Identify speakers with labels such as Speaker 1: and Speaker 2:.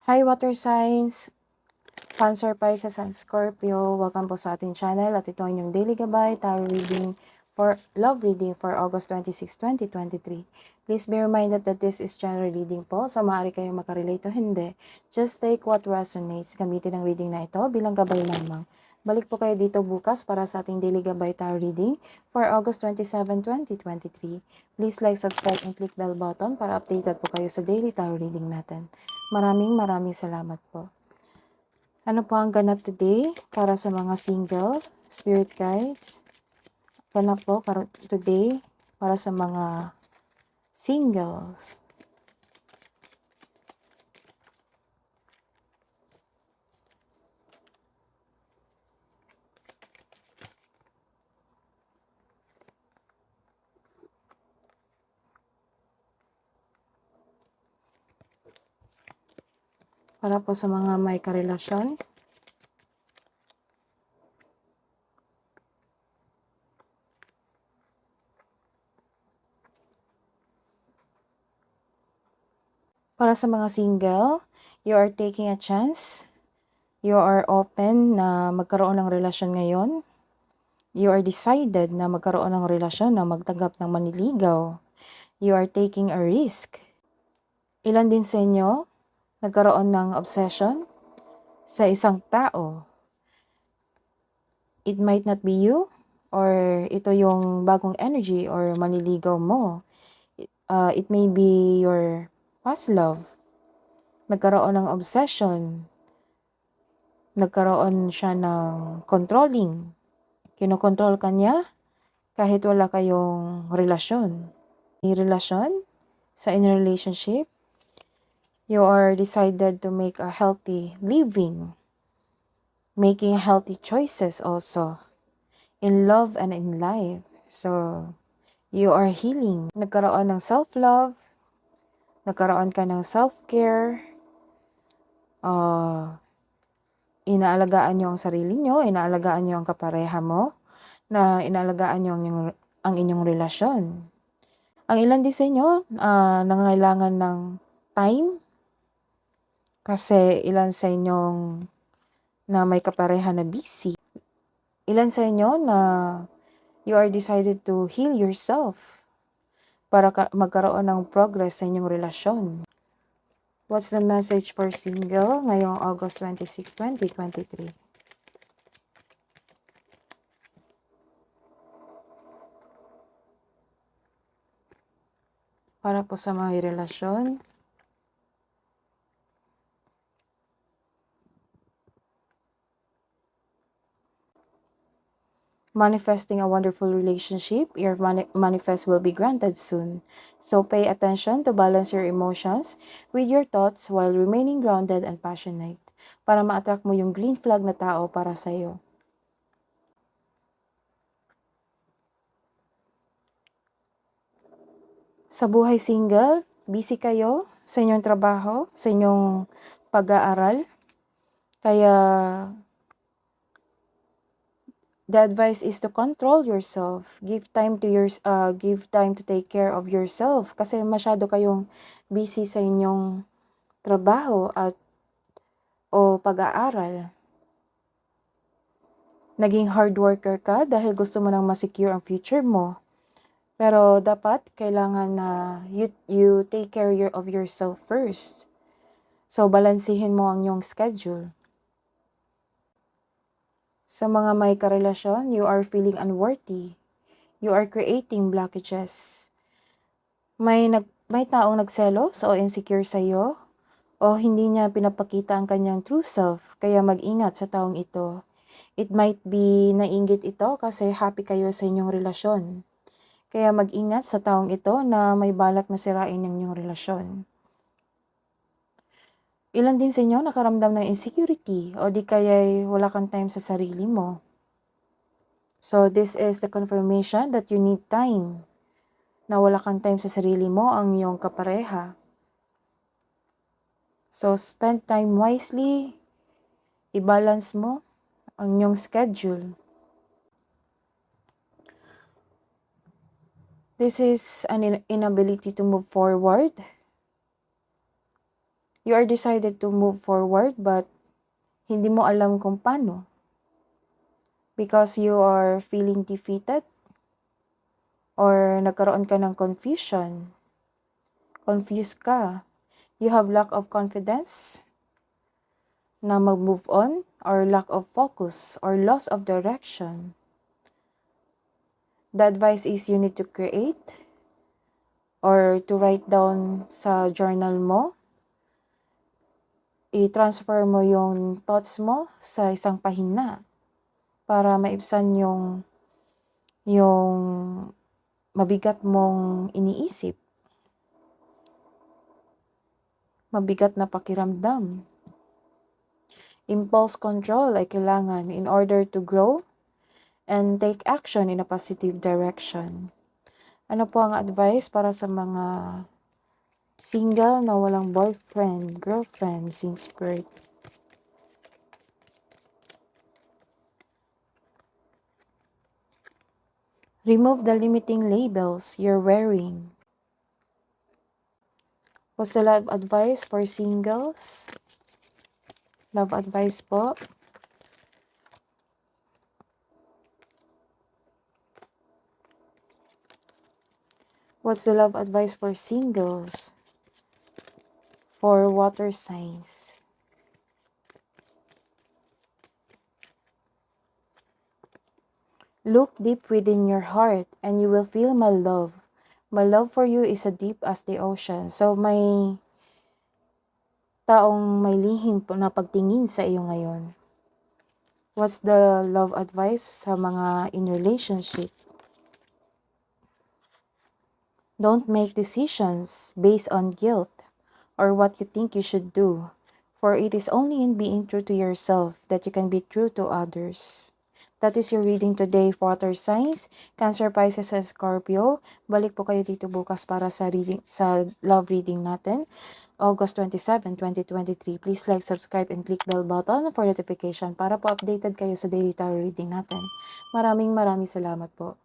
Speaker 1: Hi water signs, Cancer, Pisces, and Scorpio. Welcome po sa ating channel at ito ang inyong daily gabay, tarot reading for love reading for August 26, 2023. Please be reminded that this is general reading po, so maaari kayong makarelate o hindi. Just take what resonates. Gamitin ang reading na ito bilang gabay lamang. Balik po kayo dito bukas para sa ating daily gabay tarot reading for August 27, 2023. Please like, subscribe, and click bell button para updated po kayo sa daily tarot reading natin. Maraming salamat po. Ano po ang ganap today para sa mga singles, spirit guides? Ganap po today para sa mga singles. Para po sa mga may karelasyon. Para sa mga single, you are taking a chance. You are open na magkaroon ng relasyon ngayon. You are decided na magkaroon ng relasyon, na magtanggap ng manliligaw. You are taking a risk. Ilan din sa inyo nagkaroon ng obsession sa isang tao. It might not be you, or ito yung bagong energy or manliligaw mo. It may be your past love. Nagkaroon ng obsession. Nagkaroon siya ng controlling. Kinokontrol ka niya kahit wala kayong relasyon. May relasyon in relationship. You are decided to make a healthy living. Making healthy choices also. In love and in life. So, you are healing. Nagkaroon ng self-love. Nagkaroon ka ng self-care. Inaalagaan nyo ang sarili nyo. Inaalagaan nyo ang kapareha mo. Inaalagaan nyo ang inyong relasyon. Ang ilan din sa inyo, nangangailangan ng time. Kasi ilan sa inyong na may kapareha na busy. Ilan sa inyo na you are decided to heal yourself para magkaroon ng progress sa inyong relasyon. What's the message for single ngayong August 26, 2023? Para po sa mga relasyon. Manifesting a wonderful relationship. Your manifest will be granted soon. So pay attention to balance your emotions with your thoughts while remaining grounded and passionate para ma-attract mo yung green flag na tao para sa iyo. Sa buhay single, busy kayo sa inyong trabaho, sa inyong pag-aaral. Kaya the advice is to control yourself. Give time to take care of yourself kasi masyado kayong busy sa inyong trabaho o pag-aaral. Naging hard worker ka dahil gusto mo nang ma-secure ang future mo. Pero dapat kailangan na you take care of yourself first. So balansehin mo ang iyong schedule. Sa mga may karelasyon, you are feeling unworthy. You are creating blockages. May taong nagselos o insecure sa iyo o hindi niya pinapakita ang kanyang true self, kaya mag-ingat sa taong ito. It might be nainggit ito kasi happy kayo sa inyong relasyon. Kaya mag-ingat sa taong ito na may balak na sirain ang inyong relasyon. Ilan din sa inyo nakaramdam ng insecurity o di kaya'y wala kang time sa sarili mo. So this is the confirmation that you need time. Na wala kang time sa sarili mo, ang iyong kapareha. So spend time wisely. I-balance mo ang iyong schedule. This is an inability to move forward. You are decided to move forward but hindi mo alam kung paano. Because you are feeling defeated or nagkaroon ka ng confusion. Confused ka. You have lack of confidence na mag-move on or lack of focus or loss of direction. The advice is you need to create or to write down sa journal mo. I-transfer mo yung thoughts mo sa isang pahina para maibsan yung mabigat mong iniisip. Mabigat na pakiramdam. Impulse control ay kailangan in order to grow and take action in a positive direction. Ano po ang advice para sa mga single na walang boyfriend, girlfriend since birth? Remove the limiting labels you're wearing. What's the love advice for singles? Love advice po. What's the love advice for singles? For water signs. Look deep within your heart and you will feel my love. My love for you is as deep as the ocean. So may taong may lihim na pagtingin sa iyo ngayon. What's the love advice sa mga in relationship? Don't make decisions based on guilt or what you think you should do, for it is only in being true to yourself that you can be true to others. That is your reading today for water signs, Cancer, Pisces, and Scorpio. Balik po kayo dito bukas para sa love reading natin. August 27, 2023. Please like, subscribe, and click bell button for notification para po updated kayo sa daily tarot reading natin. Maraming salamat po.